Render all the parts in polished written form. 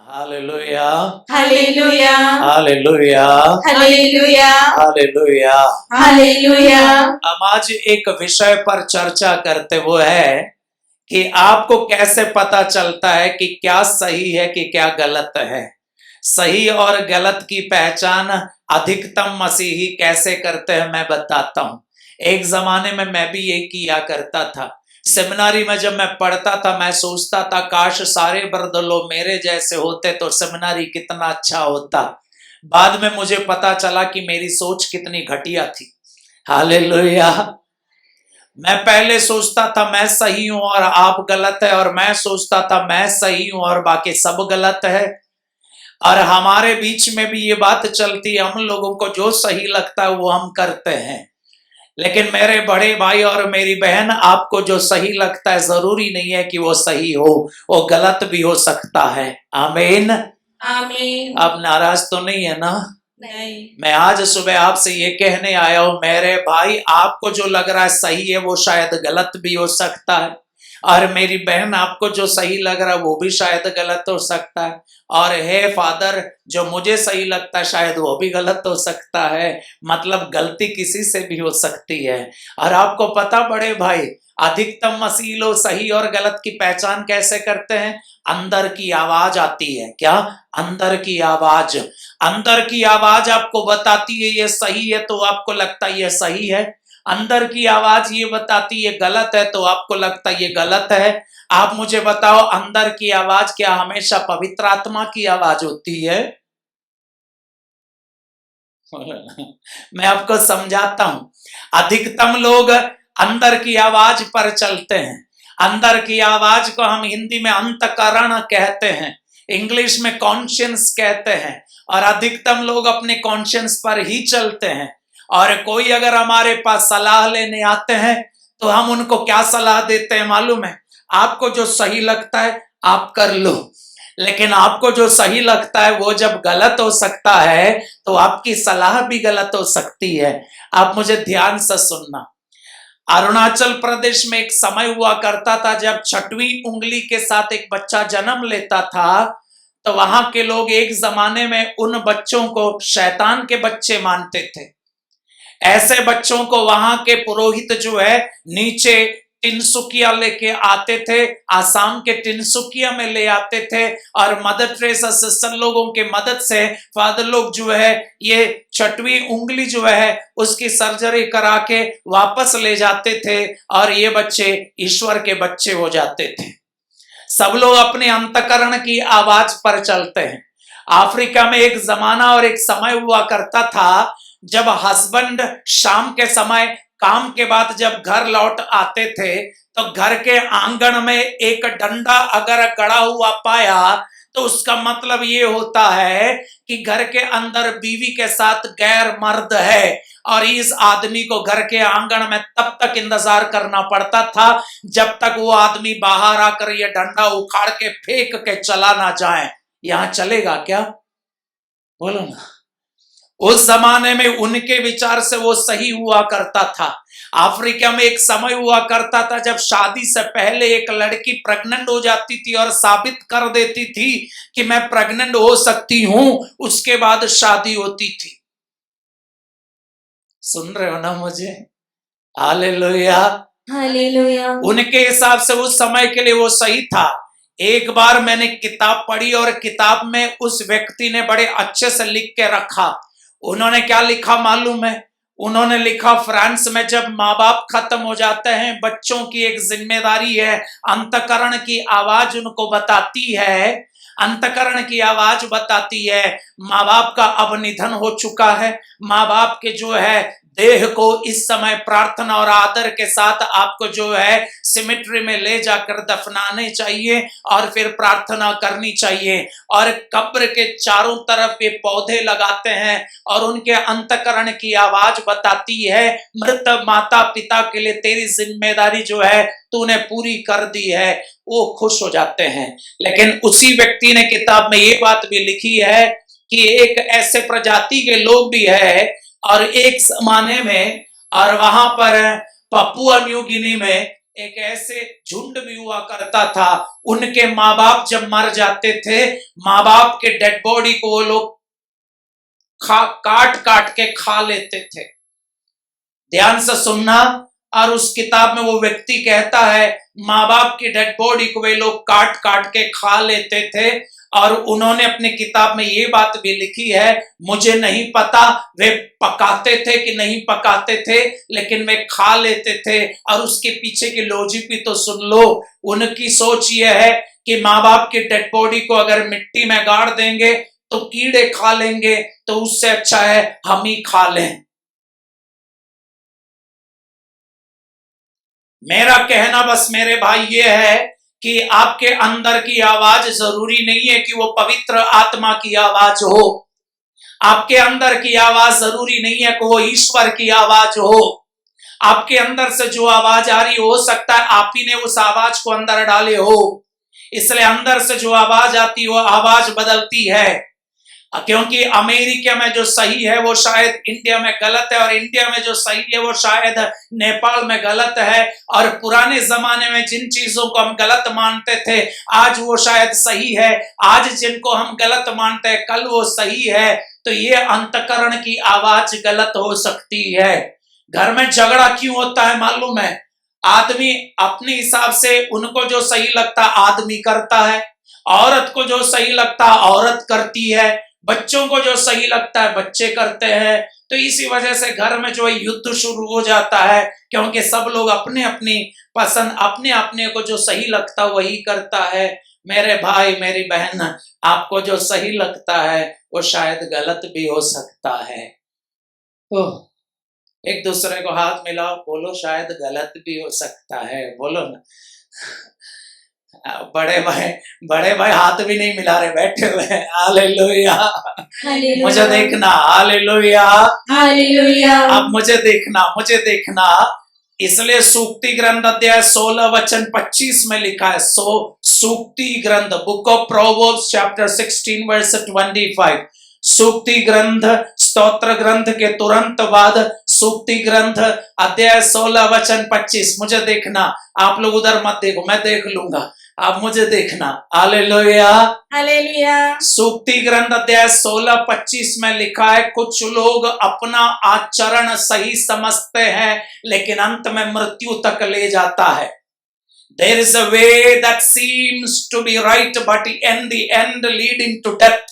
Hallelujah, hallelujah, hallelujah, hallelujah, hallelujah. Hallelujah. हम आज एक विषय पर चर्चा करते हुए है कि आपको कैसे पता चलता है कि क्या सही है कि क्या गलत है। सही और गलत की पहचान अधिकतम मसीही कैसे करते हैं मैं बताता हूं। एक जमाने में मैं भी ये किया करता था। सेमिनारी में जब मैं पढ़ता था मैं सोचता था काश सारे ब्रदर लोग मेरे जैसे होते तो सेमिनारी कितना अच्छा होता। बाद में मुझे पता चला कि मेरी सोच कितनी घटिया थी। हालेलुया। मैं पहले सोचता था मैं सही हूं और आप गलत है, और मैं सोचता था मैं सही हूं और बाकी सब गलत है। और हमारे बीच में भी ये बात चलती है, हम लोगों को जो सही लगता है वो हम करते हैं। लेकिन मेरे बड़े भाई और मेरी बहन, आपको जो सही लगता है जरूरी नहीं है कि वो सही हो, वो गलत भी हो सकता है। आमीन। आमीन। आप नाराज तो नहीं है ना? नहीं। मैं आज सुबह आपसे ये कहने आया हूं मेरे भाई, आपको जो लग रहा है सही है वो शायद गलत भी हो सकता है। और मेरी बहन, आपको जो सही लग रहा है वो भी शायद गलत हो सकता है। और हे फादर, जो मुझे सही लगता है शायद वो भी गलत हो सकता है। मतलब गलती किसी से भी हो सकती है। और आपको पता बड़े भाई, अधिकतम मसीह लोग सही और गलत की पहचान कैसे करते हैं? अंदर की आवाज आती है। क्या? अंदर की आवाज। अंदर की आवाज आपको बताती है ये सही है तो आपको लगता है ये सही है। अंदर की आवाज ये बताती है गलत है तो आपको लगता है ये गलत है। आप मुझे बताओ, अंदर की आवाज क्या हमेशा पवित्र आत्मा की आवाज होती है? मैं आपको समझाता हूं। अधिकतम लोग अंदर की आवाज पर चलते हैं। अंदर की आवाज को हम हिंदी में अंतःकरण कहते हैं, इंग्लिश में कॉन्शियंस कहते हैं। और अधिकतम लोग अपने कॉन्शियंस पर ही चलते हैं। और कोई अगर हमारे पास सलाह लेने आते हैं तो हम उनको क्या सलाह देते हैं मालूम है? आपको जो सही लगता है आप कर लो, लेकिन आपको जो सही लगता है वो जब गलत हो सकता है तो आपकी सलाह भी गलत हो सकती है। आप मुझे ध्यान से सुनना। अरुणाचल प्रदेश में एक समय हुआ करता था जब छठवीं उंगली के साथ एक बच्चा जन्म लेता था, तो वहां के लोग एक जमाने में उन बच्चों को शैतान के बच्चे मानते थे। ऐसे बच्चों को वहां के पुरोहित जो है नीचे टिनसुकिया लेके आते थे, आसाम के टिनसुकिया में ले आते थे। और मदर टेरेसा सिस्टर लोगों के मदद से फादर लोग जो है ये छठवीं उंगली जो है उसकी सर्जरी करा के वापस ले जाते थे, और ये बच्चे ईश्वर के बच्चे हो जाते थे। सब लोग अपने अंतकरण की आवाज पर चलते हैं। अफ्रीका में एक जमाना और एक समय हुआ करता था जब हस्बैंड शाम के समय काम के बाद जब घर लौट आते थे तो घर के आंगन में एक डंडा अगर गड़ा हुआ पाया तो उसका मतलब ये होता है कि घर के अंदर बीवी के साथ गैर मर्द है। और इस आदमी को घर के आंगन में तब तक इंतजार करना पड़ता था जब तक वो आदमी बाहर आकर ये डंडा उखाड़ के फेंक के चला ना जाए। यहां चलेगा क्या? बोलो ना। उस जमाने में उनके विचार से वो सही हुआ करता था। अफ्रीका में एक समय हुआ करता था जब शादी से पहले एक लड़की प्रेग्नेंट हो जाती थी और साबित कर देती थी कि मैं प्रेग्नेंट हो सकती हूं, उसके बाद शादी होती थी। सुन रहे हो ना मुझे? हालेलुया। हालेलुया। उनके हिसाब से उस समय के लिए वो सही था। एक बार मैंने किताब पढ़ी और किताब में उस व्यक्ति ने बड़े अच्छे से लिख के रखा। उन्होंने क्या लिखा मालूम है? उन्होंने लिखा, फ्रांस में जब माँ बाप खत्म हो जाते हैं बच्चों की एक जिम्मेदारी है, अंतकरण की आवाज उनको बताती है, अंतकरण की आवाज बताती है माँ बाप का अब निधन हो चुका है। माँ बाप के जो है देह को इस समय प्रार्थना और आदर के साथ आपको जो है सिमेट्री में ले जाकर दफनाने चाहिए और फिर प्रार्थना करनी चाहिए। और कब्र के चारों तरफ ये पौधे लगाते हैं और उनके अंतकरण की आवाज बताती है मृत माता पिता के लिए तेरी जिम्मेदारी जो है तूने पूरी कर दी है। वो खुश हो जाते हैं। लेकिन उसी व्यक्ति ने किताब में ये बात भी लिखी है कि एक ऐसे प्रजाति के लोग भी है और एक जमाने में, और वहां पर पपुआ न्यू गिनी में एक ऐसे झुंड भी हुआ करता था, उनके माँ बाप जब मर जाते थे, माँ बाप के डेड बॉडी को वो लोग काट काट के खा लेते थे। ध्यान से सुनना। और उस किताब में वो व्यक्ति कहता है माँ बाप की डेड बॉडी को वे लोग काट काट के खा लेते थे। और उन्होंने अपनी किताब में ये बात भी लिखी है, मुझे नहीं पता वे पकाते थे कि नहीं पकाते थे, लेकिन वे खा लेते थे। और उसके पीछे की लॉजिक भी तो सुन लो। उनकी सोच ये है कि माँ बाप की डेड बॉडी को अगर मिट्टी में गाड़ देंगे तो कीड़े खा लेंगे, तो उससे अच्छा है हम ही खा लें। मेरा कहना बस मेरे भाई ये है कि आपके अंदर की आवाज जरूरी नहीं है कि वो पवित्र आत्मा की आवाज हो। आपके अंदर की आवाज जरूरी नहीं है कि वो ईश्वर की आवाज हो। आपके अंदर से जो आवाज आ रही हो सकता है आप ही ने उस आवाज को अंदर डाले हो, इसलिए अंदर से जो आवाज आती है वो आवाज बदलती है। क्योंकि अमेरिका में जो सही है वो शायद इंडिया में गलत है, और इंडिया में जो सही है वो शायद नेपाल में गलत है। और पुराने जमाने में जिन चीजों को हम गलत मानते थे आज वो शायद सही है, आज जिनको हम गलत मानते हैं कल वो सही है। तो ये अंतकरण की आवाज गलत हो सकती है। घर में झगड़ा क्यों होता है मालूम है? आदमी अपने हिसाब से उनको जो सही लगता आदमी करता है, औरत को जो सही लगता औरत करती है, बच्चों को जो सही लगता है बच्चे करते हैं। तो इसी वजह से घर में जो युद्ध शुरू हो जाता है, क्योंकि सब लोग अपने अपनी पसंद अपने अपने को जो सही लगता वही करता है। मेरे भाई मेरी बहन, आपको जो सही लगता है वो शायद गलत भी हो सकता है। एक दूसरे को हाथ मिलाओ, बोलो शायद गलत भी हो सकता है। बोलो ना। बड़े भाई हाथ भी नहीं मिला रहे, बैठे हुए हैं। हालेलुया। मुझे देखना। हालेलुया। हालेलुया। अब मुझे देखना। इसलिए सूक्ति ग्रंथ अध्याय 16 वचन 25 में लिखा है, सूक्ति ग्रंथ book of proverbs chapter 16 verse 25। सूक्ति ग्रंथ स्तोत्र ग्रंथ के तुरंत बाद सूक्ति ग्रंथ अध्याय 16 वचन 25। मुझे देखना, आप लोग उधर मत देखो, मैं देख लूंगा, आप मुझे देखना। हालेलुया। हालेलुया। सूक्ति ग्रंथ अध्याय 16-25 में लिखा है, कुछ लोग अपना आचरण सही समझते हैं लेकिन अंत में मृत्यु तक ले जाता है। There is a way that seems to be right but in the end leading to death.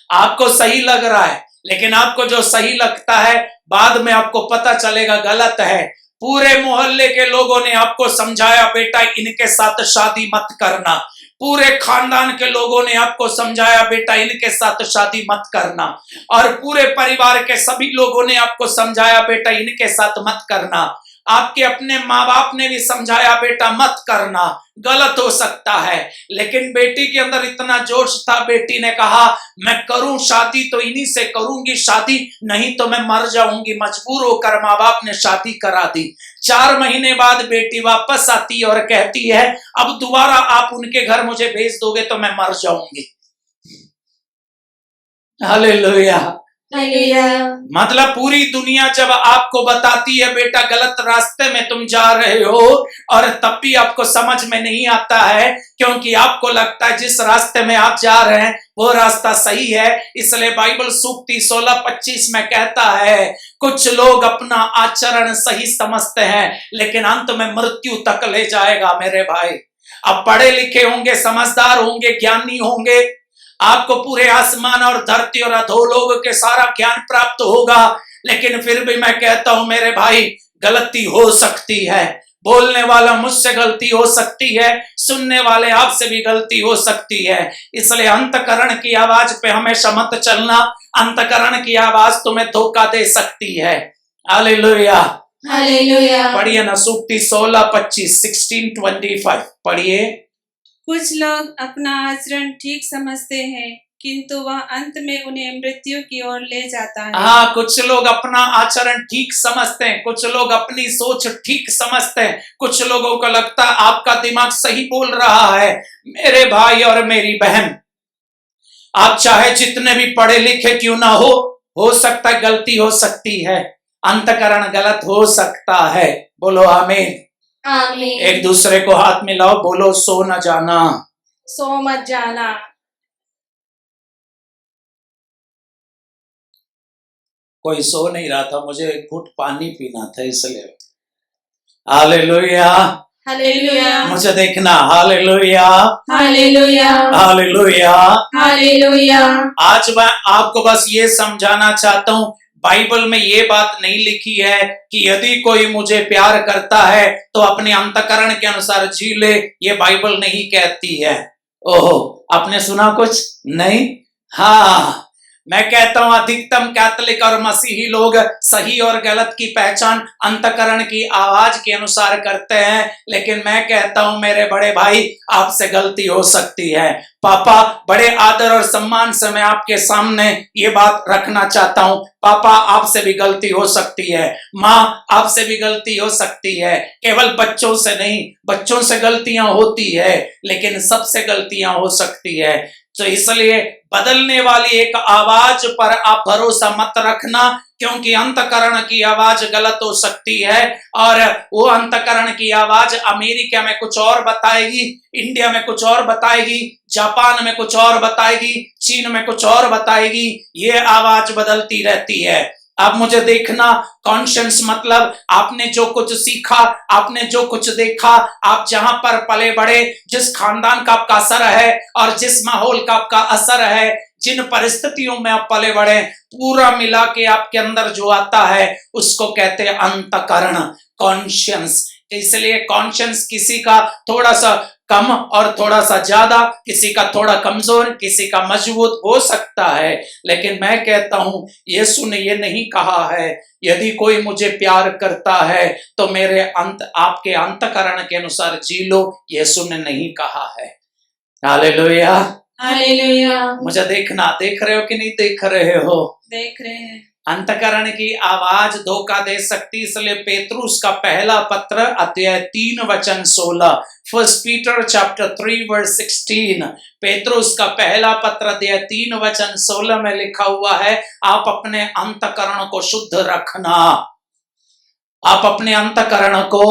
आपको सही लग रहा है लेकिन आपको जो सही लगता है बाद में आपको पता चलेगा गलत है। पूरे मोहल्ले के लोगों ने आपको समझाया बेटा इनके साथ शादी मत करना, पूरे खानदान के लोगों ने आपको समझाया बेटा इनके साथ शादी मत करना, और पूरे परिवार के सभी लोगों ने आपको समझाया बेटा इनके साथ मत करना। आपके अपने माँ बाप ने भी समझाया बेटा मत करना, गलत हो सकता है। लेकिन बेटी के अंदर इतना जोश था, बेटी ने कहा मैं करूं शादी तो इन्हीं से करूंगी शादी, नहीं तो मैं मर जाऊंगी। मजबूर होकर माँ बाप ने शादी करा दी। 4 महीने बाद बेटी वापस आती और कहती है अब दोबारा आप उनके घर मुझे भेज दोगे तो मैं मर जाऊंगी। हालेलुया। मतलब पूरी दुनिया जब आपको बताती है बेटा गलत रास्ते में तुम जा रहे हो, और तब भी आपको समझ में नहीं आता है क्योंकि आपको लगता है जिस रास्ते में आप जा रहे हैं वो रास्ता सही है। इसलिए बाइबल सूक्ति 16-25 में कहता है कुछ लोग अपना आचरण सही समझते हैं लेकिन अंत में मृत्यु तक ले जाएगा। मेरे भाई अब पढ़े लिखे होंगे, समझदार होंगे, ज्ञानी होंगे, आपको पूरे आसमान और धरती और अधोलोक के सारा ज्ञान प्राप्त होगा, लेकिन फिर भी मैं कहता हूं मेरे भाई गलती हो सकती है। बोलने वाला मुझसे गलती हो सकती है, सुनने वाले आपसे भी गलती हो सकती है। इसलिए अंतकरण की आवाज पे हमेशा मत चलना, अंतकरण की आवाज तुम्हें धोखा दे सकती है। हालेलुया। हालेलुया। पढ़िए ना सूक्ति 16-25 16-25 पढ़िए। कुछ लोग अपना आचरण ठीक समझते हैं किंतु वह अंत में उन्हें मृत्यु की ओर ले जाता है। हाँ, कुछ लोग अपना आचरण ठीक समझते हैं, कुछ लोग अपनी सोच ठीक समझते हैं, कुछ लोगों को लगता है आपका दिमाग सही बोल रहा है। मेरे भाई और मेरी बहन, आप चाहे जितने भी पढ़े लिखे क्यों ना हो सकता है गलती हो सकती है, अंतकरण गलत हो सकता है। बोलो आमीन। आमीन। एक दूसरे को हाथ मिलाओ, बोलो सो न जाना। सो मत जाना। कोई सो नहीं रहा था, मुझे एक घूंट पानी पीना था इसलिए। हालेलुया। हालेलुया। मुझे देखना। Hallelujah, hallelujah. हालेलुया। हालेलुया। आज मैं आपको बस ये समझाना चाहता हूं, बाइबल में ये बात नहीं लिखी है कि यदि कोई मुझे प्यार करता है तो अपने अंतःकरण के अनुसार जी ले। ये बाइबल नहीं कहती है। ओहो, आपने सुना कुछ नहीं? हाँ, मैं कहता हूं अधिकतम कैथोलिक और मसीही लोग सही और गलत की पहचान अंतःकरण की आवाज के अनुसार करते हैं, लेकिन मैं कहता हूं मेरे बड़े भाई, आपसे गलती हो सकती है। पापा, बड़े आदर और सम्मान से मैं आपके सामने ये बात रखना चाहता हूं। पापा, आपसे भी गलती हो सकती है। माँ, आपसे भी गलती हो सकती है। केवल बच्चों से नहीं, बच्चों से गलतियां होती है, लेकिन सबसे गलतियां हो सकती है। तो इसलिए बदलने वाली एक आवाज पर आप भरोसा मत रखना, क्योंकि अंतःकरण की आवाज गलत हो सकती है। और वो अंतःकरण की आवाज अमेरिका में कुछ और बताएगी, इंडिया में कुछ और बताएगी, जापान में कुछ और बताएगी, चीन में कुछ और बताएगी। ये आवाज बदलती रहती है। अब मुझे देखना, कॉन्शियंस मतलब आपने जो कुछ सीखा, आपने जो कुछ देखा, आप जहां पर पले बड़े, जिस खानदान का आपका असर है और जिस माहौल का आपका असर है, जिन परिस्थितियों में आप पले बड़े, पूरा मिला के आपके अंदर जो आता है उसको कहते हैं अंतःकरण, कॉन्शियंस। इसलिए कॉन्शियंस किसी का थोड़ा सा कम और थोड़ा सा ज्यादा, किसी का थोड़ा कमजोर, किसी का मजबूत हो सकता है, लेकिन मैं कहता हूं यीशु ने ये नहीं कहा है यदि कोई मुझे प्यार करता है तो मेरे आपके अंतःकरण के अनुसार जी लो। यीशु ने नहीं कहा है। हालेलुया। हालेलुया। मुझे देखना, देख रहे हो कि नहीं देख रहे हो? देख रहे हैं। अंतःकरण की आवाज धोखा दे सकती, इसलिए पेतरुस का पहला पत्र अध्याय 3 वचन 16, फर्स्ट पीटर चैप्टर 3 वर्स 16, पेतरुस का पहला पत्र अध्याय 3 वचन 16 में लिखा हुआ है, आप अपने अंतःकरण को शुद्ध रखना। आप अपने अंतःकरण को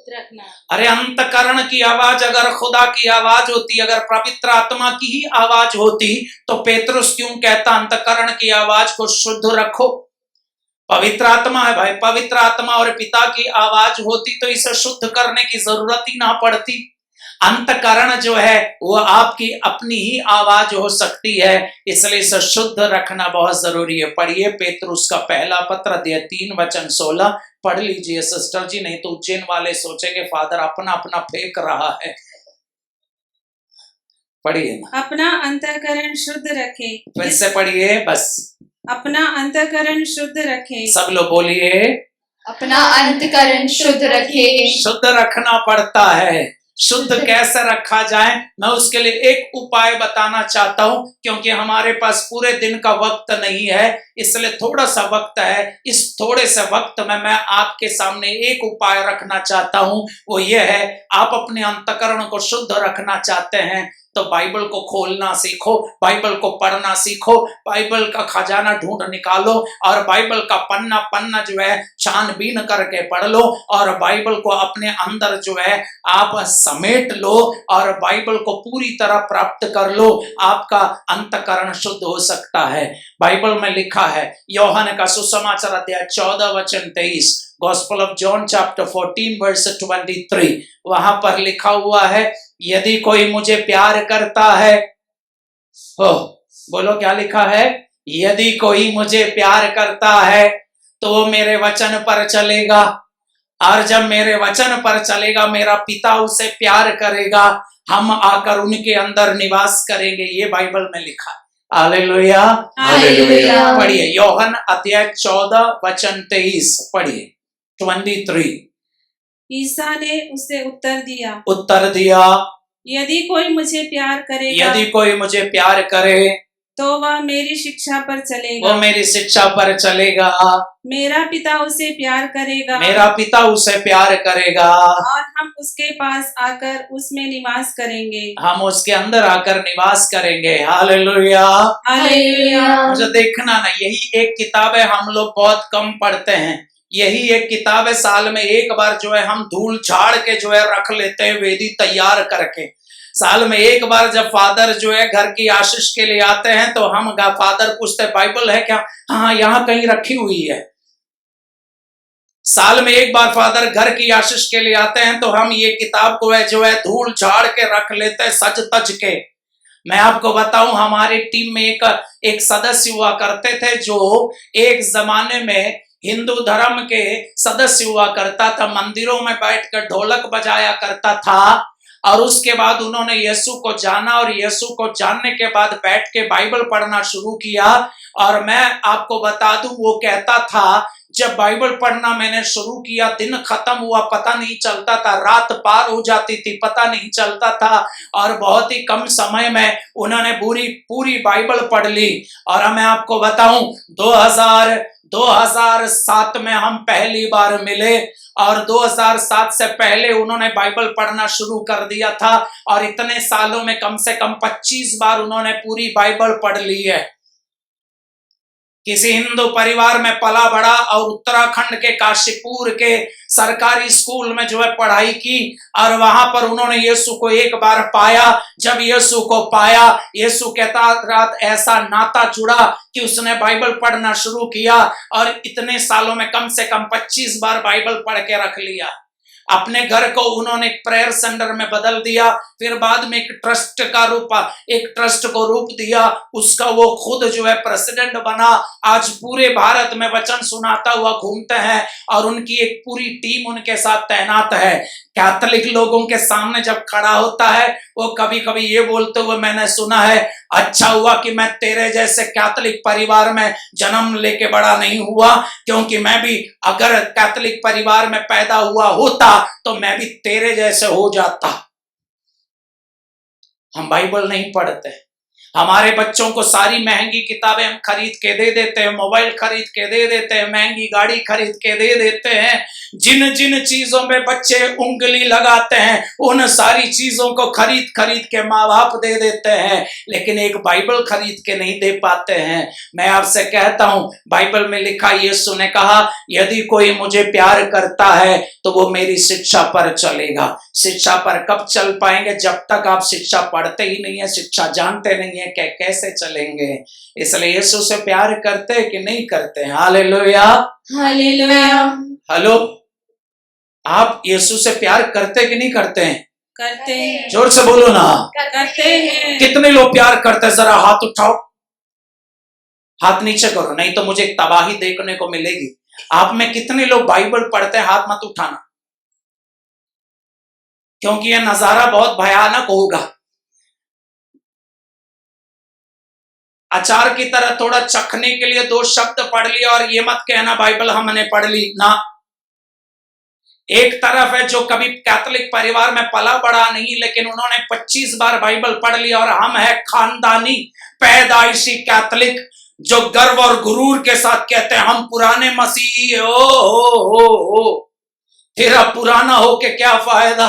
रखना। अरे अंतःकरण की आवाज अगर खुदा की आवाज होती, अगर पवित्र आत्मा की ही आवाज होती, तो पेतरुस क्यों कहता अंतःकरण की आवाज को शुद्ध रखो? पवित्र आत्मा है भाई, पवित्र आत्मा और पिता की आवाज होती तो इसे शुद्ध करने की जरूरत ही ना पड़ती। अंतःकरण जो है वो आपकी अपनी ही आवाज हो सकती है, इसलिए इसे शुद्ध रखना बहुत जरूरी है। पढ़िए पेतरुस का पहला पत्र अध्याय 3 वचन 16, पढ़ लीजिए सिस्टर जी, नहीं तो उज्जैन वाले सोचेंगे फादर अपना अपना फेंक रहा है। पढ़िए ना, अपना अंतःकरण शुद्ध रखे। फिर से पढ़िए बस, अपना अंतःकरण शुद्ध रखे। सब लोग बोलिए, अपना अंतःकरण शुद्ध रखे। शुद्ध रखना पड़ता है। शुद्ध कैसे रखा जाए, मैं उसके लिए एक उपाय बताना चाहता हूं, क्योंकि हमारे पास पूरे दिन का वक्त नहीं है, इसलिए थोड़ा सा वक्त है। इस थोड़े से वक्त में मैं आपके सामने एक उपाय रखना चाहता हूं, वो ये है, आप अपने अंतःकरण को शुद्ध रखना चाहते हैं तो बाइबल को खोलना सीखो, बाइबल को पढ़ना सीखो, बाइबल का खजाना ढूंढ निकालो और बाइबल का पन्ना पन्ना जो है छानबीन करके पढ़ लो और बाइबल को अपने अंदर जो है आप समेट लो और बाइबल को पूरी तरह प्राप्त कर लो। आपका अंतःकरण शुद्ध हो सकता है। बाइबल में लिखा है, यूहन्ना का सुसमाचार अध्याय 14 वचन 23, gospel of John chapter 14 verse 23, वहां पर लिखा हुआ है, यदि कोई मुझे प्यार करता है, हो बोलो क्या लिखा है? यदि कोई मुझे प्यार करता है तो वो मेरे वचन पर चलेगा, और जब मेरे वचन पर चलेगा मेरा पिता उसे प्यार करेगा, हम आकर उनके अंदर निवास करेंगे। ये बाइबल में लिखा है। Hallelujah, hallelujah. पढ़िए यूहन्ना अध्याय 14 वचन 23, पढ़िए 23। ईसा ने उसे उत्तर दिया, यदि कोई मुझे प्यार करेगा, यदि कोई मुझे प्यार करे तो वह मेरी शिक्षा पर चलेगा। वो मेरी शिक्षा पर चलेगा, मेरा पिता उसे प्यार करेगा, मेरा पिता उसे प्यार करेगा, और हम उसके पास आकर उसमें निवास करेंगे। हम उसके अंदर आकर निवास करेंगे। Hallelujah, hallelujah. मुझे देखना ना, यही एक किताब है हम लोग बहुत कम पढ़ते हैं। यही एक किताब है, साल में एक बार जो है हम धूल झाड़ के जो है रख लेते हैं, वेदी तैयार करके। साल में एक बार जब फादर जो है घर की आशीष के लिए आते हैं तो हम फादर पूछते बाइबल है क्या? हाँ, यहाँ कहीं रखी हुई है। साल में एक बार फादर घर की आशीष के लिए आते हैं तो हम ये किताब को है जो है धूल झाड़ के रख लेते हैं, सज तज के। मैं आपको बताऊं, हमारी टीम में एक सदस्य हुआ करते थे जो एक जमाने में हिंदू धर्म के सदस्य हुआ करता था, मंदिरों में बैठकर ढोलक बजाया करता था। और उसके बाद उन्होंने यीशु को जाना और यीशु को जानने के बाद बैठ के बाइबल पढ़ना शुरू किया। और मैं आपको बता दूं, वो कहता था जब बाइबल पढ़ना मैंने शुरू किया, दिन खत्म हुआ पता नहीं चलता था, रात पार हो जाती थी पता नहीं चलता था। और बहुत ही कम समय में उन्होंने पूरी बाइबल पढ़ ली। और मैं आपको बताऊं, 2007 में हम पहली बार मिले और 2007 से पहले उन्होंने बाइबल पढ़ना शुरू कर दिया था। और इतने सालों में कम से कम 25 बार उन्होंने पूरी बाइबल पढ़ ली है। किसी हिंदू परिवार में पला बड़ा और उत्तराखंड के काशीपुर के सरकारी स्कूल में जो है पढ़ाई की। और वहां पर उन्होंने यीशु को एक बार पाया। जब यीशु को पाया, यीशु के साथ ऐसा नाता जुड़ा कि उसने बाइबल पढ़ना शुरू किया। और इतने सालों में कम से कम 25 बार बाइबल पढ़ के रख लिया। अपने घर को उन्होंने एक प्रेयर सेंटर में बदल दिया। फिर बाद में एक ट्रस्ट को रूप दिया। उसका वो खुद जो है प्रेसिडेंट बना। आज पूरे भारत में वचन सुनाता हुआ घूमते हैं और उनकी एक पूरी टीम उनके साथ तैनात है। कैथोलिक लोगों के सामने जब खड़ा होता है, वो कभी कभी ये बोलते हुए मैंने सुना है, अच्छा हुआ कि मैं तेरे जैसे कैथोलिक परिवार में जन्म लेके बड़ा नहीं हुआ, क्योंकि मैं भी अगर कैथोलिक परिवार में पैदा हुआ होता तो मैं भी तेरे जैसे हो जाता। हम बाइबल नहीं पढ़ते। हमारे बच्चों को सारी महंगी किताबें हम खरीद के दे देते हैं, मोबाइल खरीद के दे देते हैं, महंगी गाड़ी खरीद के दे देते हैं। जिन जिन चीजों में बच्चे उंगली लगाते हैं उन सारी चीजों को खरीद के माँ बाप दे देते हैं, लेकिन एक बाइबल खरीद के नहीं दे पाते हैं। मैं आपसे कहता हूं, बाइबल में लिखा, यीशु ने कहा, यदि कोई मुझे प्यार करता है तो वो मेरी शिक्षा पर चलेगा। शिक्षा पर कब चल पाएंगे? जब तक आप शिक्षा पढ़ते ही नहीं है, शिक्षा जानते नहीं है, कैसे चलेंगे? इसलिए यीशु से प्यार करते हैं कि नहीं करते हैं? Hallelujah, hallelujah. हेलो, आप यीशु से प्यार करते कि नहीं करते हैं? करते हैं। जोर से बोलो ना। करते हैं। कितने लोग प्यार करते हैं? जरा हाथ उठाओ, हाथ नीचे करो, नहीं तो मुझे एक तबाही देखने को मिलेगी। आप में कितने लोग बाइबल पढ़ते हैं? हाथ मत उठाना, क्योंकि यह नजारा बहुत भयानक होगा। अचार की तरह थोड़ा चखने के लिए 2 शब्द पढ़ लिया और ये मत कहना बाइबल हमने पढ़ ली ना। एक तरफ है जो कभी कैथोलिक परिवार में पला बड़ा नहीं, लेकिन उन्होंने 25 बार बाइबल पढ़ लिया। और हम है खानदानी पैदाइशी कैथोलिक जो गर्व और गुरूर के साथ कहते हैं हम पुराने मसीही। हो तेरा पुराना हो के क्या फायदा?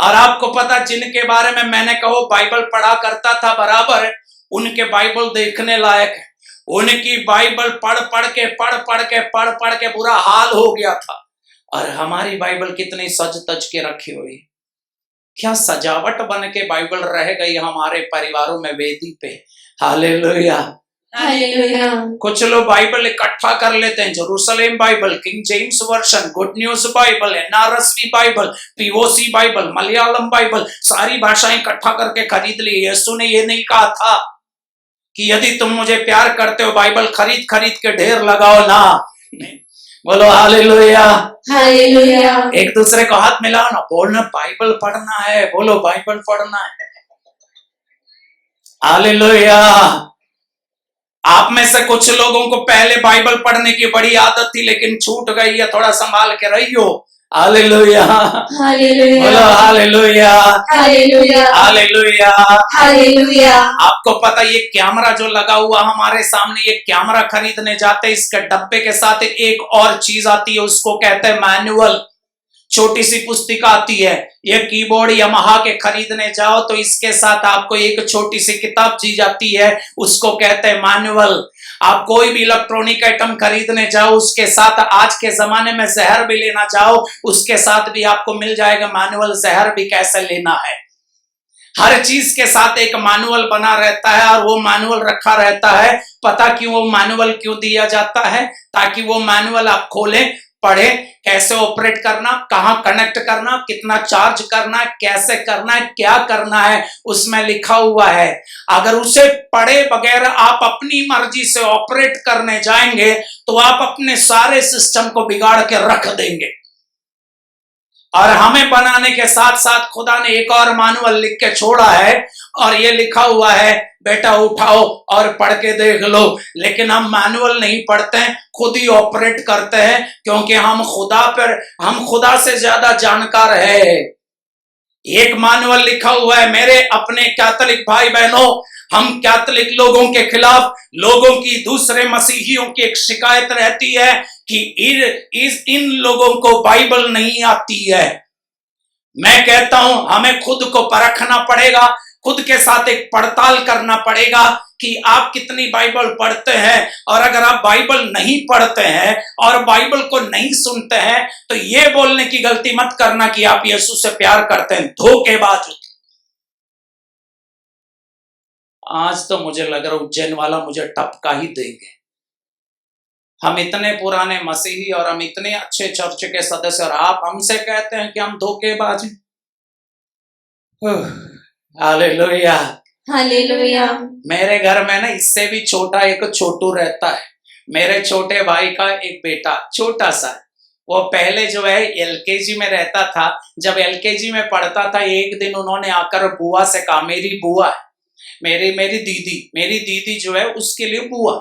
और आपको पता, जिनके बारे में मैंने कहो बाइबल पढ़ा करता था बराबर, उनके बाइबल देखने लायक है। उनकी बाइबल पढ़ के बुरा हाल हो गया था। और हमारी बाइबल कितनी सज तज के रखी हुई, क्या सजावट बन के बाइबल रह गई हमारे परिवारों में, वेदी पे। Hallelujah, hallelujah. कुछ लोग बाइबल इकट्ठा कर लेते हैं, Jerusalem Bible, King James version, Good News Bible, NRSV Bible, POC Bible, Malayalam Bible, सारी भाषाएं इकट्ठा करके खरीद ली। यीशु ने ये नहीं कहा था कि यदि तुम मुझे प्यार करते हो बाइबल खरीद के ढेर लगाओ ना। बोलो हालेलुया, हालेलुया। एक दूसरे को हाथ मिलाओ ना, बोलना बाइबल पढ़ना है, बोलो बाइबल पढ़ना है। हालेलुया। आप में से कुछ लोगों को पहले बाइबल पढ़ने की बड़ी आदत थी, लेकिन छूट गई है, थोड़ा संभाल के रहियो। Hallelujah, hallelujah. बोलो हालेलुया, हालेलुया। हालेलुया। हालेलुया। आपको पता, ये कैमरा जो लगा हुआ हमारे सामने, ये कैमरा खरीदने जाते इसके डब्बे के साथ एक और चीज आती है, उसको कहते हैं मैनुअल। छोटी सी पुस्तिका आती है। ये कीबोर्ड यामाहा के खरीदने जाओ तो इसके साथ आपको एक छोटी सी किताब दी जाती है, उसको कहते हैं मैनुअल। आप कोई भी इलेक्ट्रॉनिक आइटम खरीदने जाओ, उसके साथ आज के जमाने में जहर भी लेना चाहो, उसके साथ भी आपको मिल जाएगा मैनुअल, जहर भी कैसे लेना है। हर चीज के साथ एक मैनुअल बना रहता है और वो मैनुअल रखा रहता है। पता क्यों वो मैनुअल क्यों दिया जाता है? ताकि वो मैनुअल आप खोलें, पढ़े, कैसे ऑपरेट करना, कहां कनेक्ट करना, कितना चार्ज करना है, कैसे करना है, क्या करना है, उसमें लिखा हुआ है। अगर उसे पढ़े बगैर आप अपनी मर्जी से ऑपरेट करने जाएंगे तो आप अपने सारे सिस्टम को बिगाड़ के रख देंगे। और हमें बनाने के साथ साथ खुदा ने एक और मैनुअल लिख के छोड़ा है और ये लिखा हुआ है, बेटा उठाओ और पढ़ के देख लो। लेकिन हम मैनुअल नहीं पढ़ते हैं, खुद ही ऑपरेट करते हैं, क्योंकि हम खुदा से ज्यादा जानकार है। एक मैनुअल लिखा हुआ है। मेरे अपने कैथोलिक भाई बहनों, हम कैथोलिक लोगों के खिलाफ लोगों की, दूसरे मसीहियों की एक शिकायत रहती है कि इन लोगों को बाइबल नहीं आती है। मैं कहता हूं हमें खुद को परखना पड़ेगा, खुद के साथ एक पड़ताल करना पड़ेगा कि आप कितनी बाइबल पढ़ते हैं। और अगर आप बाइबल नहीं पढ़ते हैं और बाइबल को नहीं सुनते हैं तो ये बोलने की गलती मत करना कि आप यीशु से प्यार करते हैं। धोखेबाज। आज तो मुझे लग रहा उज्जैन वाला मुझे टपका ही देंगे। हम इतने पुराने मसीही और हम इतने अच्छे चर्च के सदस्य और आप हमसे कहते हैं कि हम धोखेबाज हैं। Hallelujah, hallelujah. मेरे घर में ना इससे भी छोटा एक छोटू रहता है। मेरे छोटे भाई का एक बेटा छोटा सा, वो पहले जो है एलकेजी में रहता था। जब एलकेजी में पढ़ता था, एक दिन उन्होंने आकर बुआ से कहा, मेरी बुआ है, मेरी दीदी जो है उसके लिए बुआ।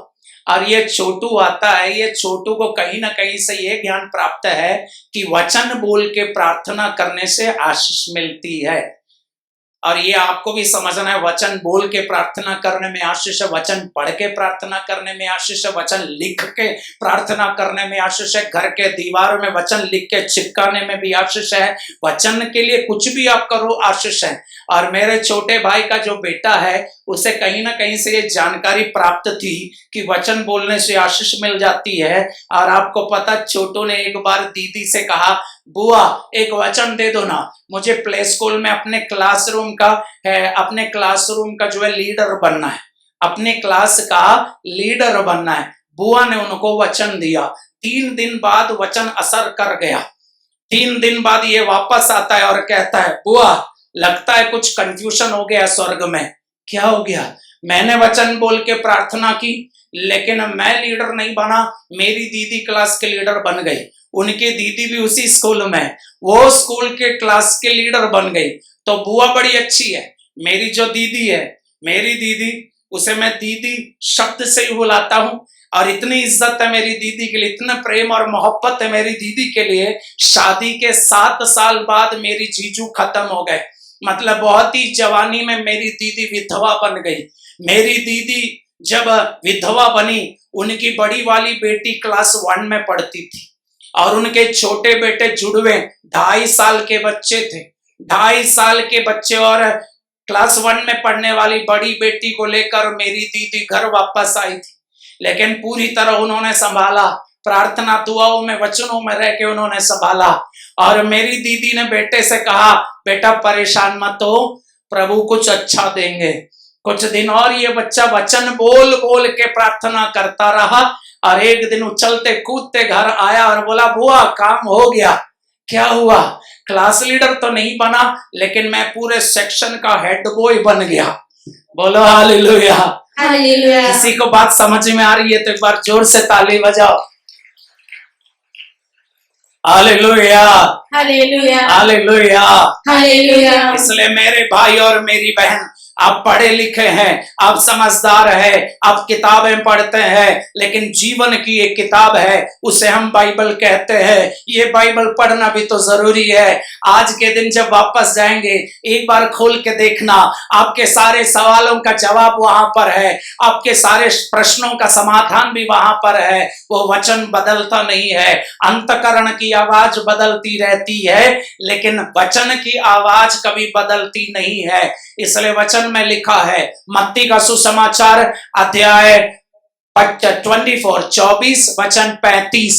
और ये छोटू आता है, ये छोटू को कहीं ना कहीं से ये ज्ञान प्राप्त है कि वचन बोल के प्रार्थना करने से आशीष मिलती है। और ये आपको भी समझना है, वचन बोल के प्रार्थना करने में आशीष है, वचन पढ़ के प्रार्थना करने में आशीष है, वचन लिख के प्रार्थना करने में आशीष है, घर के दीवार में वचन लिख के चिपकाने में भी आशीष है। वचन के लिए कुछ भी आप करो आशीष है। और मेरे छोटे भाई का जो बेटा है, उसे कहीं ना कहीं से ये जानकारी प्राप्त थी कि वचन बोलने से आशीष मिल जाती है। और आपको पता, छोटू ने एक बार दीदी से कहा, बुआ एक वचन दे दो ना, मुझे प्ले स्कूल में अपने क्लासरूम का जो है लीडर बनना है, अपने क्लास का लीडर बनना है। बुआ ने उनको वचन दिया। 3 दिन बाद वचन असर कर गया। 3 दिन बाद ये वापस आता है और कहता है, बुआ लगता है कुछ कंफ्यूजन हो गया स्वर्ग में। क्या हो गया? मैंने वचन बोल के प्रार्थना की, लेकिन मैं लीडर नहीं बना, मेरी दीदी क्लास के लीडर बन गई। उनकी दीदी भी उसी स्कूल में, वो स्कूल के क्लास के लीडर बन गई। तो बुआ बड़ी अच्छी है। मेरी जो दीदी है, मेरी दीदी, उसे मैं दीदी शब्द से ही बुलाता हूं। और इतनी इज्जत है मेरी दीदी के लिए, इतना प्रेम और मोहब्बत है मेरी दीदी के लिए। शादी के 7 साल बाद मेरी जीजू खत्म हो गए, मतलब बहुत ही जवानी में मेरी दीदी विधवा बन गई। मेरी दीदी जब विधवा बनी, उनकी बड़ी वाली बेटी क्लास 1 में पढ़ती थी और उनके छोटे बेटे जुड़वे 2.5 साल के बच्चे थे। 2.5 साल के बच्चे और क्लास 1 में पढ़ने वाली बड़ी बेटी को लेकर मेरी दीदी घर वापस आई थी। लेकिन पूरी तरह उन्होंने संभाला, प्रार्थना दुआओं में वचनों में रह के उन्होंने संभाला। और मेरी दीदी ने बेटे से कहा, बेटा परेशान मत हो, प्रभु कुछ अच्छा देंगे। कुछ दिन और ये बच्चा वचन बोल बोल के प्रार्थना करता रहा और एक दिन उछलते कूदते घर आया और बोला, बुआ काम हो गया। क्या हुआ? क्लास लीडर तो नहीं बना, लेकिन मैं पूरे सेक्शन का हेड बॉय बन गया। बोलो हालेलुया। हालेलुया। किसी को बात समझ में आ रही है तो एक बार जोर से ताली बजाओ। Hallelujah, hallelujah, hallelujah. हालेलुया। इसलिए मेरे भाई और मेरी बहन, आप पढ़े लिखे हैं, आप समझदार हैं, आप किताबें पढ़ते हैं, लेकिन जीवन की एक किताब है, उसे हम बाइबल कहते हैं। ये बाइबल पढ़ना भी तो जरूरी है। आज के दिन जब वापस जाएंगे, एक बार खोल के देखना, आपके सारे सवालों का जवाब वहां पर है, आपके सारे प्रश्नों का समाधान भी वहां पर है। वो वचन बदलता नहीं है। अंतकरण की आवाज बदलती रहती है, लेकिन वचन की आवाज कभी बदलती नहीं है। इसलिए वचन में लिखा है, मत्ती का सुसमाचार अध्याय 24 वचन 35।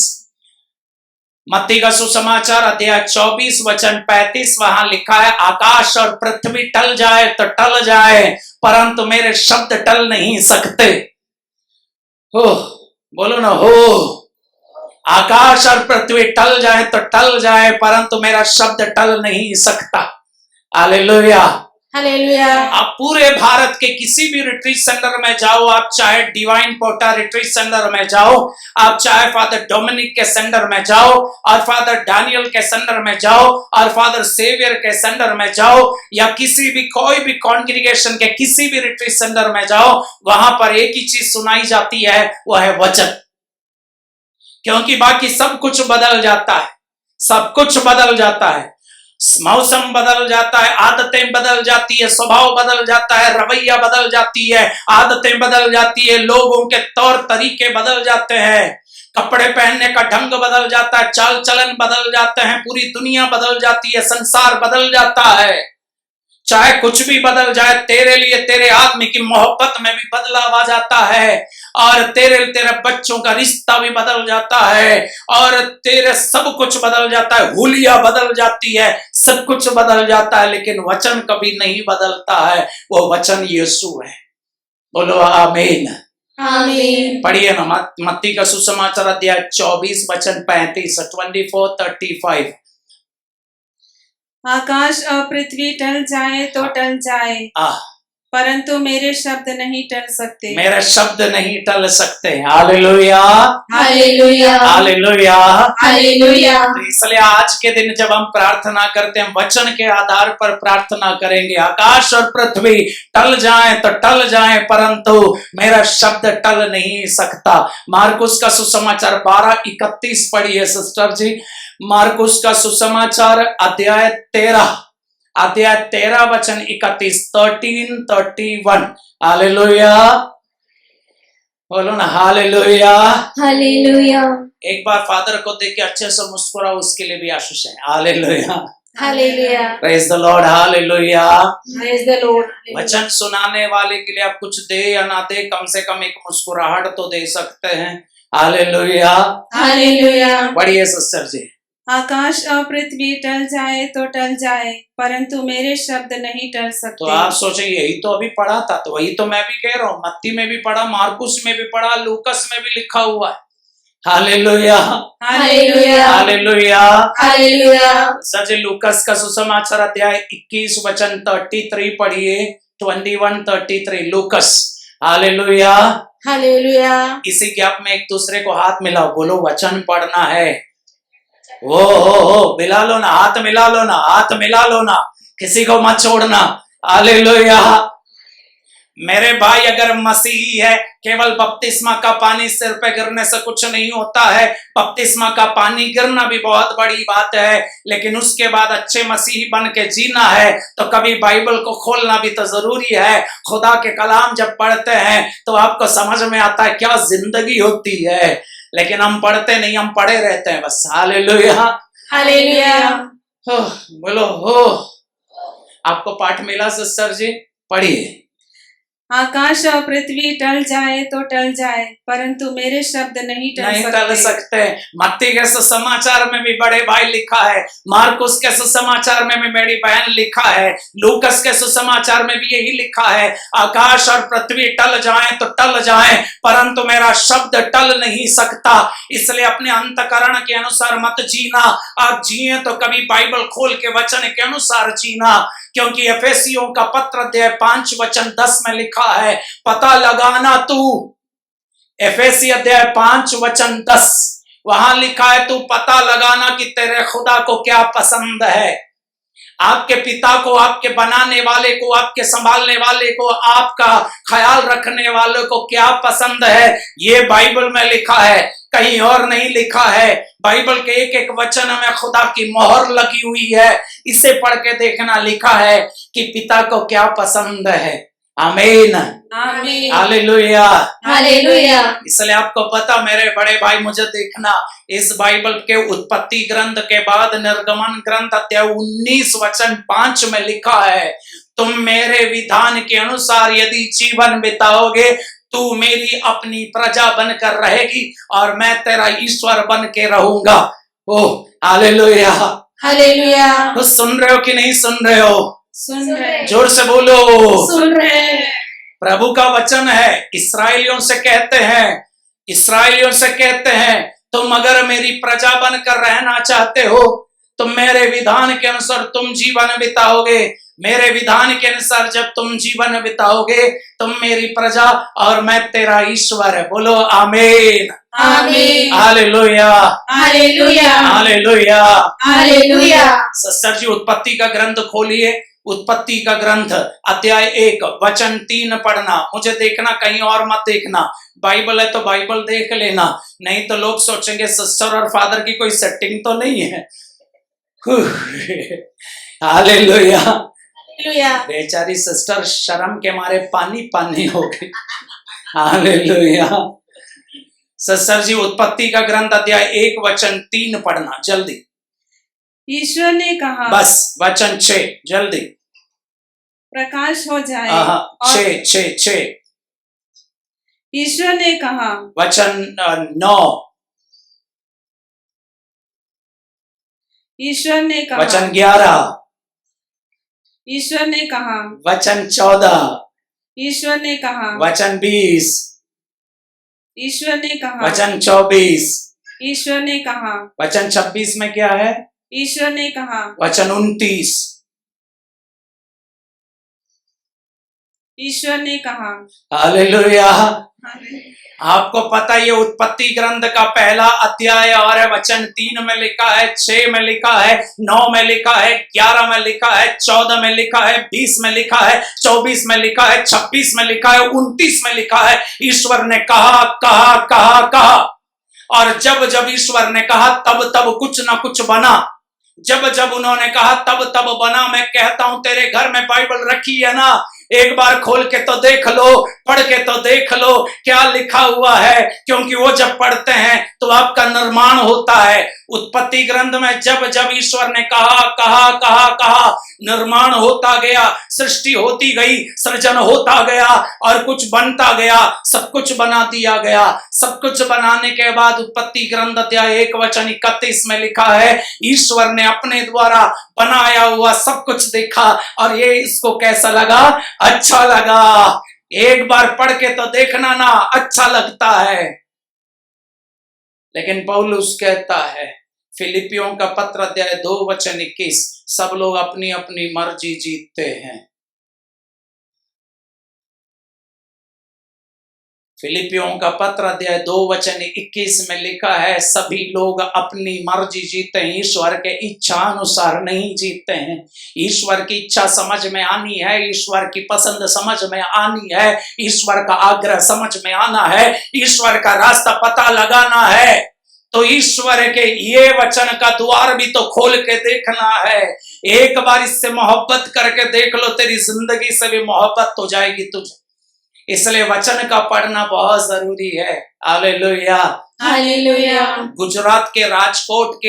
मत्ती का सुसमाचार अध्याय 24 वचन 35, वहां लिखा है, आकाश और पृथ्वी टल जाए तो टल जाए, परंतु मेरे शब्द टल नहीं सकते। हो बोलो ना, हो। आकाश और पृथ्वी टल जाए तो टल जाए, परंतु मेरा शब्द टल नहीं सकता। हालेलुया। हालेलुया। आप पूरे भारत के किसी भी रिट्रीट सेंटर में जाओ, आप चाहे डिवाइन पोर्टा रिट्रीट सेंटर में जाओ, आप चाहे फादर डोमिनिक के सेंटर में जाओ, और फादर डैनियल के सेंटर में जाओ, और फादर सेवियर के सेंटर में जाओ, या किसी भी कोई भी कॉन्ग्रीगेशन के किसी भी रिट्रीट सेंटर में जाओ, वहां पर एक ही चीज सुनाई जाती है, वह है वचन। क्योंकि बाकी सब कुछ बदल जाता है, सब कुछ बदल जाता है। मौसम बदल जाता है, आदतें बदल जाती है, स्वभाव बदल जाता है, रवैया बदल जाती है, आदतें बदल जाती है, लोगों के तौर तरीके बदल जाते हैं, कपड़े पहनने का ढंग बदल जाता है, चाल चलन बदल जाते हैं, पूरी दुनिया बदल जाती है, संसार बदल जाता है। चाहे कुछ भी बदल जाए, तेरे लिए तेरे आदमी की मोहब्बत में भी बदलाव आ जाता है, और तेरे बच्चों का रिश्ता भी बदल जाता है, और तेरे सब कुछ बदल जाता है, हुलिया बदल जाती है, सब कुछ बदल जाता है, लेकिन वचन कभी नहीं बदलता है। वो वचन यीशु है। बोलो आमीन। आमीन। पढ़िए ना, मत्ती का सुसमाचार अध्याय 24 वचन 35, 24-35। आकाश और पृथ्वी टल जाए तो टल जाए, परंतु मेरे शब्द नहीं टल सकते। मेरे शब्द नहीं टल सकते। Hallelujah, hallelujah, hallelujah, hallelujah. तो इसलिए आज के दिन जब हम प्रार्थना करते हैं, वचन के आधार पर प्रार्थना करेंगे। आकाश और पृथ्वी टल जाए तो टल जाए, परंतु मेरा शब्द टल नहीं सकता। मार्कुस का सुसमाचार 12:31 पढ़िए सिस्टर जी। मार्कुस का सुसमाचार अध्याय 13 वचन 31, 13:31। हालेलुया, बोलो ना हालेलुया। हालेलुया, एक बार फादर को देख के अच्छे से मुस्कुराओ, उसके लिए भी आशीष है। Hallelujah, hallelujah. Praise the Lord. Hallelujah. Praise the Lord. वचन सुनाने वाले के लिए आप कुछ दे या ना दे, कम से कम एक मुस्कुराहट तो दे सकते हैं। Hallelujah, hallelujah. पढ़िए सिस्टर जी। आकाश और पृथ्वी टल जाए तो टल जाए, परंतु मेरे शब्द नहीं टल तो सकते। आप सोचें, यही तो अभी पढ़ा था, तो वही तो मैं भी कह रहा हूँ। मत्ती में भी पढ़ा, मार्कुस में भी पढ़ा, लूकस में भी लिखा हुआ है। Hallelujah, hallelujah, hallelujah, hallelujah. सच लूकस का सुसमाचार अध्याय 21 वचन 33 पढ़िए, 21-33 लूकस। Hallelujah, hallelujah. इसी गैप में एक दूसरे को हाथ मिलाओ, बोलो वचन पढ़ना है। हो मिला लो ना, हाथ मिला लो ना, हाथ मिला लो ना, किसी को मत छोड़ना। हालेलुया। मेरे भाई, अगर मसीही है, केवल बपतिस्मा का पानी सिर पे गिरने से कुछ नहीं होता है। बपतिस्मा का पानी गिरना भी बहुत बड़ी बात है, लेकिन उसके बाद अच्छे मसीही बन के जीना है तो कभी बाइबल को खोलना भी तो जरूरी है। खुदा के कलाम जब पढ़ते हैं तो आपको समझ में आता है क्या जिंदगी होती है, लेकिन हम पढ़ते नहीं, हम पढ़े रहते हैं बस। Hallelujah, hallelujah. हो बोलो हो। आपको पाठ मिला सिस्टर जी, पढ़िए। आकाश और पृथ्वी टल जाए तो टल जाए, परंतु मेरे शब्द नहीं टल सकते। मत्ती के सुसमाचार में भी बड़े भाई लिखा है, मार्कुस के सुसमाचार में भी मेरी बहन लिखा है, लूकस के सुसमाचार में भी यही लिखा है, आकाश और पृथ्वी टल जाए तो टल जाए, परंतु मेरा शब्द टल नहीं सकता। इसलिए अपने अंतकरण के अनुसार मत जीना। आप जिए तो कभी बाइबल खोल के वचन के अनुसार जीना, क्योंकि एफेसियों का पत्र अध्याय 5 वचन 10 में लिखा है, पता लगाना तू। एफेसी अध्याय 5 वचन 10, वहां लिखा है तू पता लगाना कि तेरे खुदा को क्या पसंद है। आपके पिता को, आपके बनाने वाले को, आपके संभालने वाले को, आपका ख्याल रखने वाले को क्या पसंद है, ये बाइबल में लिखा है, कहीं और नहीं लिखा है। बाइबल के एक एक वचन में खुदा की मोहर लगी हुई है। इसे पढ़ के देखना, लिखा है कि पिता को क्या पसंद है। आमीन, आमीन, हालेलुया। हालेलुया। इसलिए आपको पता, मेरे बड़े भाई, मुझे देखना, इस बाइबल के उत्पत्ति ग्रंथ के बाद निर्गमन ग्रंथ अध्याय 19 वचन 5 में लिखा है, तुम मेरे विधान के अनुसार यदि जीवन बिताओगे, तू मेरी अपनी प्रजा बनकर रहेगी और मैं तेरा ईश्वर बन के रहूंगा। Oh hallelujah. हालेलुया। तो सुन रहे हो कि नहीं सुन रहे हो? सुन रहे, जोर से बोलो। सुन रहे हैं। प्रभु का वचन है, इस्राएलियों से कहते हैं, इस्राएलियों से कहते हैं, तुम अगर मेरी प्रजा बनकर रहना चाहते हो तो मेरे विधान के अनुसार तुम जीवन बिताओगे। मेरे विधान के अनुसार जब तुम जीवन बिताओगे, तुम मेरी प्रजा और मैं तेरा ईश्वर है। बोलो आमीन, आमीन। Hallelujah, hallelujah. Hallelujah. Hallelujah. Sister ji उत्पत्ति का ग्रंथ खोलिए, उत्पत्ति का ग्रंथ अध्याय 1 वचन 3 पढ़ना। मुझे देखना, कहीं और मत देखना। बाइबल है तो बाइबल देख लेना, नहीं तो लोग सोचेंगे सिस्टर और फादर की कोई सेटिंग तो नहीं है। हालेलुया। हालेलुया। बेचारी सिस्टर शर्म के मारे पानी पानी हो गई। हालेलुया। सिस्टर जी उत्पत्ति का ग्रंथ अध्याय 1 वचन 3 पढ़ना जल्दी। ईश्वर ने कहा, बस वचन 6 जल्दी। प्रकाश हो जाए। और 6 ईश्वर ने कहा, वचन 9, ईश्वर ने कहा, वचन 11, ईश्वर ने कहा, वचन 14, ईश्वर ने कहा, वचन 20, ईश्वर ने कहा, वचन 24, ईश्वर ने कहा, वचन 26 में क्या है? ईश्वर ने कहा, वचन 29, ईश्वर ने कहा। हालेलुया। आपको पता है ये उत्पत्ति ग्रंथ का पहला अध्याय और वचन 3 में लिखा है, 6 में लिखा है, 9 में लिखा है, 11 में लिखा है, 14 में लिखा है, 20 में लिखा है, 24 में लिखा है, 26 में लिखा है, 29 में लिखा है। ईश्वर ने कहा कहा कहा कहा, और जब जब ईश्वर ने कहा तब तब कुछ ना कुछ बना। जब जब उन्होंने कहा तब तब बना। मैं कहता हूं तेरे घर में बाइबल रखी है ना, एक बार खोल के तो देख लो, पढ़ के तो देख लो क्या लिखा हुआ है, क्योंकि वो जब पढ़ते हैं तो आपका निर्माण होता है। उत्पत्ति ग्रंथ में जब जब ईश्वर ने कहा कहा कहा कहा, निर्माण होता गया, सृष्टि होती गई, सृजन होता गया और कुछ बनता गया, सब कुछ बना दिया गया। सब कुछ बनाने के बाद उत्पत्ति ग्रंथ अध्याय 1 वचन 31 में लिखा है, ईश्वर ने अपने द्वारा बनाया हुआ सब कुछ देखा और ये इसको कैसा लगा? अच्छा लगा। एक बार पढ़ के तो देखना ना, अच्छा लगता है। लेकिन पौलुस कहता है, फिलिपियों का पत्र अध्याय 2 वचन 21, सब लोग अपनी अपनी मर्जी जीतते हैं। फिलिपियों का पत्र अध्याय 2 वचन 21 में लिखा है, सभी लोग अपनी मर्जी जीते हैं, ईश्वर के इच्छा अनुसार नहीं जीते हैं। ईश्वर की इच्छा समझ में आनी है, ईश्वर की पसंद समझ में आनी है, ईश्वर का आग्रह समझ में आना है, ईश्वर का रास्ता पता लगाना है। तो ईश्वर के ये वचन का द्वार भी तो खोल के देखना है। एक बार इससे मोहब्बत करके देख लो, तेरी जिंदगी से भी मोहब्बत हो जाएगी तुझे। इसलिए वचन का पढ़ना बहुत जरूरी है। Hallelujah, hallelujah. गुजरात के राजकोट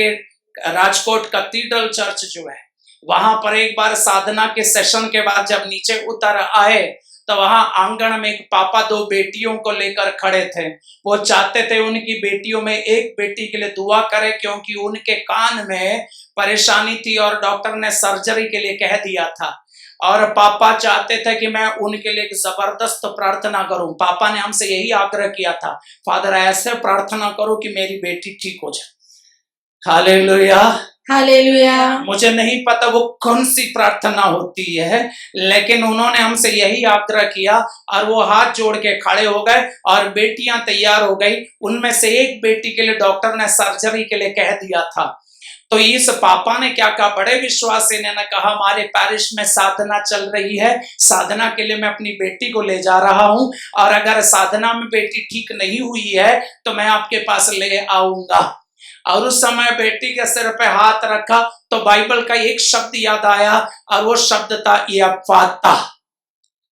कैथेड्रल चर्च जो है, वहां पर एक बार साधना के सेशन के बाद जब नीचे उतर आए तो वहां आंगन में एक पापा 2 बेटियों को लेकर खड़े थे। वो चाहते थे उनकी बेटियों में एक बेटी के लिए दुआ करे, क्योंकि उनके कान में परेशानी थी और डॉक्टर ने सर्जरी के लिए कह दिया था। और पापा चाहते थे कि मैं उनके लिए एक जबरदस्त प्रार्थना करूं। पापा ने हमसे यही आग्रह किया था, फादर ऐसे प्रार्थना करो कि मेरी बेटी ठीक हो जाए। Hallelujah, hallelujah. मुझे नहीं पता वो कौन सी प्रार्थना होती है, लेकिन उन्होंने हमसे यही आग्रह किया और वो हाथ जोड़ के खड़े हो गए और बेटियां तैयार हो गई। उनमें से एक बेटी के लिए डॉक्टर ने सर्जरी के लिए कह दिया था। तो इस पापा ने क्या कहा, बड़े विश्वास से इन्होंने कहा हमारे पैरिश में साधना चल रही है, साधना के लिए मैं अपनी बेटी को ले जा रहा हूं, और अगर साधना में बेटी ठीक नहीं हुई है तो मैं आपके पास ले आऊंगा। और उस समय बेटी के सिर पे हाथ रखा तो बाइबल का एक शब्द याद आया, और वो शब्द था यफाता।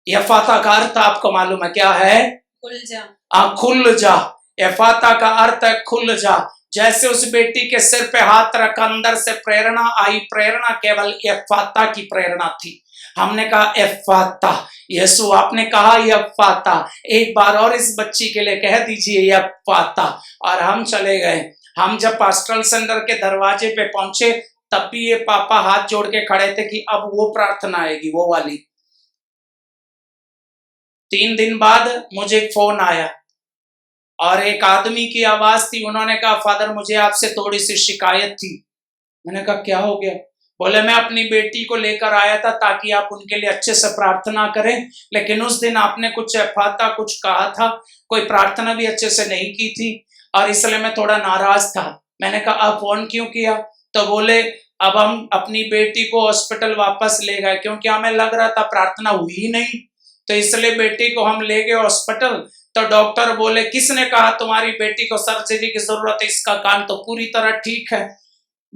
यफाता का अर्थ आपको मालूम है क्या है? खुल जा। खुल जा। यफाता का अर्थ है खुल जा। जैसे उस बेटी के सिर पे हाथ रखा, अंदर से प्रेरणा आई। प्रेरणा केवल यफाता की प्रेरणा थी। हमने कहा यफाता, यीशु आपने कहा यफाता, एक बार और इस बच्ची के लिए कह दीजिए यफाता। और हम चले गए। हम जब पास्टरल सेंटर के दरवाजे पे पहुंचे तब भी ये पापा हाथ जोड़ के खड़े थे कि अब वो प्रार्थना आएगी, वो वाली। 3 दिन बाद मुझे फोन आया और एक आदमी की आवाज थी। उन्होंने कहा फादर मुझे आपसे थोड़ी सी शिकायत थी। मैंने कहा क्या हो गया? बोले मैं अपनी बेटी को लेकर आया था ताकि आप उनके लिए अच्छे से प्रार्थना करें, लेकिन उस दिन आपने कुछ एफाता कुछ कहा था, कोई प्रार्थना भी अच्छे से नहीं की थी, और इसलिए मैं थोड़ा नाराज था। मैंने कहा आप फोन क्यों किया? तो बोले अब हम अपनी बेटी को हॉस्पिटल वापस ले गए, क्योंकि हमें लग रहा था प्रार्थना हुई ही नहीं, तो इसलिए बेटी को हम ले गए हॉस्पिटल। तो डॉक्टर बोले किसने कहा तुम्हारी बेटी को सर्जरी की जरूरत है? इसका कान तो पूरी तरह ठीक है।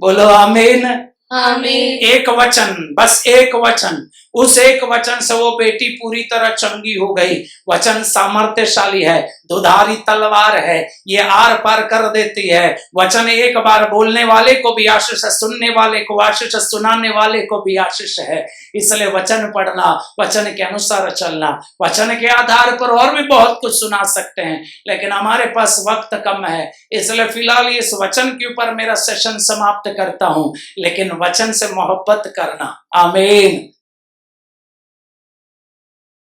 बोलो आमीन। आमीन। एक वचन, बस एक वचन, उस एक वचन से वो बेटी पूरी तरह चंगी हो गई। वचन सामर्थ्यशाली है, दुधारी तलवार है, ये आर पार कर देती है। वचन एक बार बोलने वाले को भी आशीष है, सुनने वाले को आशीष है, सुनाने वाले को भी आशीष है। इसलिए वचन पढ़ना, वचन के अनुसार चलना, वचन के आधार पर और भी बहुत कुछ सुना सकते हैं, लेकिन हमारे पास वक्त कम है, इसलिए फिलहाल इस वचन के ऊपर मेरा सेशन समाप्त करता हूं। लेकिन वचन से मोहब्बत करना। आमीन।